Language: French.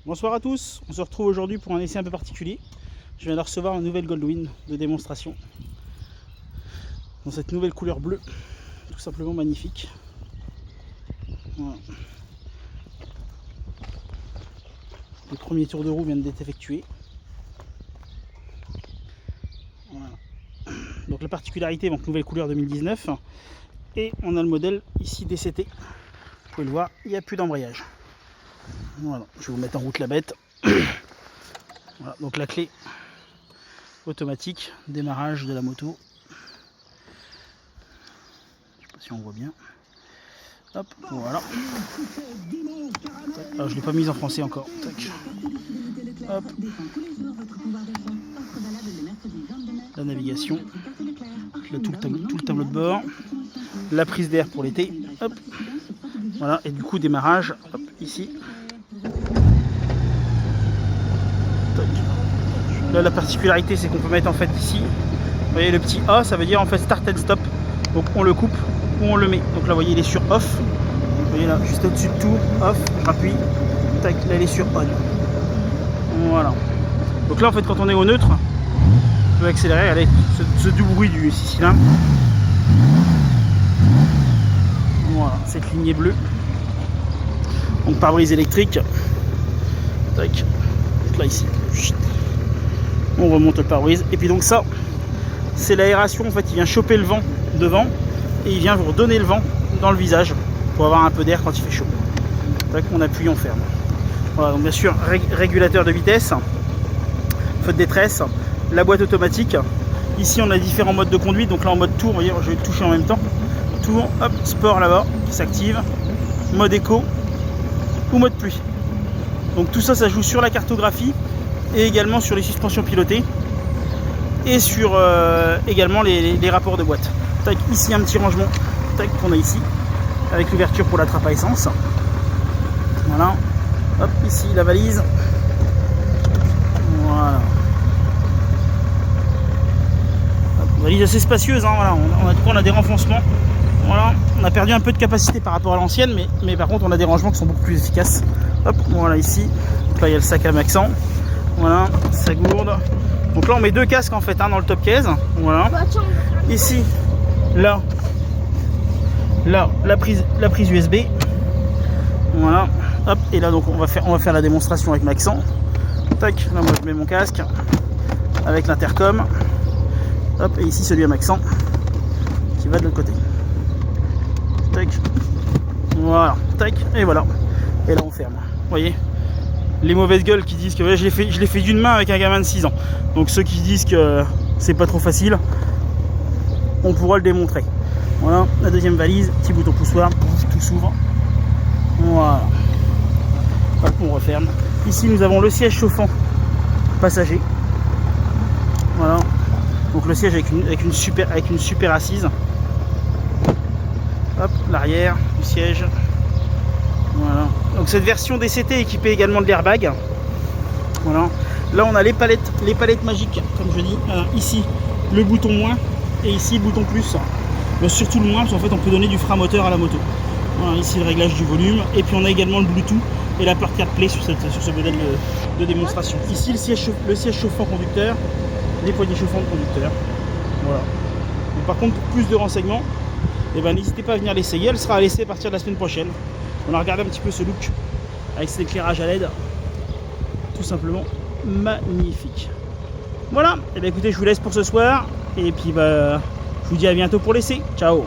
Bonsoir à tous, on se retrouve aujourd'hui pour un essai un peu particulier. Je viens de recevoir une nouvelle Goldwyn de démonstration dans cette nouvelle couleur bleue, tout simplement magnifique. Voilà. Le premier tour de roue vient d'être effectué. Voilà. Donc la particularité, donc nouvelle couleur 2019, et on a le modèle ici DCT. Vous pouvez le voir, il n'y a plus d'embrayage. Voilà, je vais vous mettre en route la bête. Voilà, donc la clé automatique, démarrage de la moto. Je sais pas si on voit bien. Hop, voilà. Alors, je l'ai pas mise en français encore. Tac. Hop. La navigation. Là, tout le tableau de bord. La prise d'air pour l'été. Hop. Voilà, et du coup démarrage. Hop, ici. Là, la particularité, c'est qu'on peut mettre en fait ici, vous voyez le petit A, ça veut dire en fait start and stop. Donc on le coupe ou on le met. Donc là, vous voyez, il est sur off. Vous voyez là, juste au-dessus de tout, off, j'appuie, tac, là il est sur on. Voilà. Donc là, en fait, quand on est au neutre, je peux accélérer, allez, ce doux bruit du 6 cylindres. Voilà, cette lignée bleue. Donc pare-brise électrique. Tac. Là ici. On remonte le pare-brise. Et puis donc ça, c'est l'aération. En fait, il vient choper le vent devant et il vient vous redonner le vent dans le visage pour avoir un peu d'air quand il fait chaud. Tac, on appuie, on ferme. Voilà, donc bien sûr, régulateur de vitesse, feu de détresse, la boîte automatique. Ici, on a différents modes de conduite. Donc là, en mode tour, vous voyez, je vais le toucher en même temps. Tour, hop, sport là-bas qui s'active. Mode éco ou mode pluie. Donc tout ça, ça joue sur la cartographie et également sur les suspensions pilotées et sur également les rapports de boîte. Tac, ici un petit rangement qu'on a ici avec l'ouverture pour la trappe à essence. Voilà. Hop, ici la valise. Voilà. Hop, valise assez spacieuse. Hein, voilà. On a des renfoncements. Voilà. On a perdu un peu de capacité par rapport à l'ancienne, mais par contre on a des rangements qui sont beaucoup plus efficaces. Hop, voilà ici. Donc là il y a le sac à Maxent. Voilà, sa gourde. Donc là on met deux casques en fait dans le top case. Voilà. Ici, là, la prise USB. Voilà. Hop, et là donc on va faire la démonstration avec Maxent. Tac, là moi je mets mon casque avec l'intercom. Hop, et ici celui à Maxent qui va de l'autre côté. Tac. Voilà, tac, et voilà. Et là on ferme. Vous voyez, les mauvaises gueules qui disent que ouais, je l'ai fait d'une main avec un gamin de 6 ans. Donc ceux qui disent que c'est pas trop facile, on pourra le démontrer. Voilà, la deuxième valise, petit bouton poussoir, tout s'ouvre. Voilà. Hop, on referme. Ici nous avons le siège chauffant passager. Voilà. Donc le siège avec une super assise. Hop, l'arrière du siège. Voilà. Donc cette version DCT est équipée également de l'airbag. Voilà. Là on a les palettes magiques, comme je dis. Ici le bouton moins et ici le bouton plus. Mais surtout le moins parce qu'en fait on peut donner du frein moteur à la moto. Voilà, ici le réglage du volume. Et puis on a également le Bluetooth et la porte CarPlay sur ce modèle de démonstration. Ici le siège chauffant conducteur, les poignées chauffantes conducteur. Voilà. Donc, par contre pour plus de renseignements, eh ben, n'hésitez pas à venir l'essayer. Elle sera à l'essai à partir de la semaine prochaine. On a regardé un petit peu ce look avec cet éclairage à LED, tout simplement magnifique. Voilà, et bien écoutez, je vous laisse pour ce soir et puis je vous dis à bientôt pour l'essai. Ciao.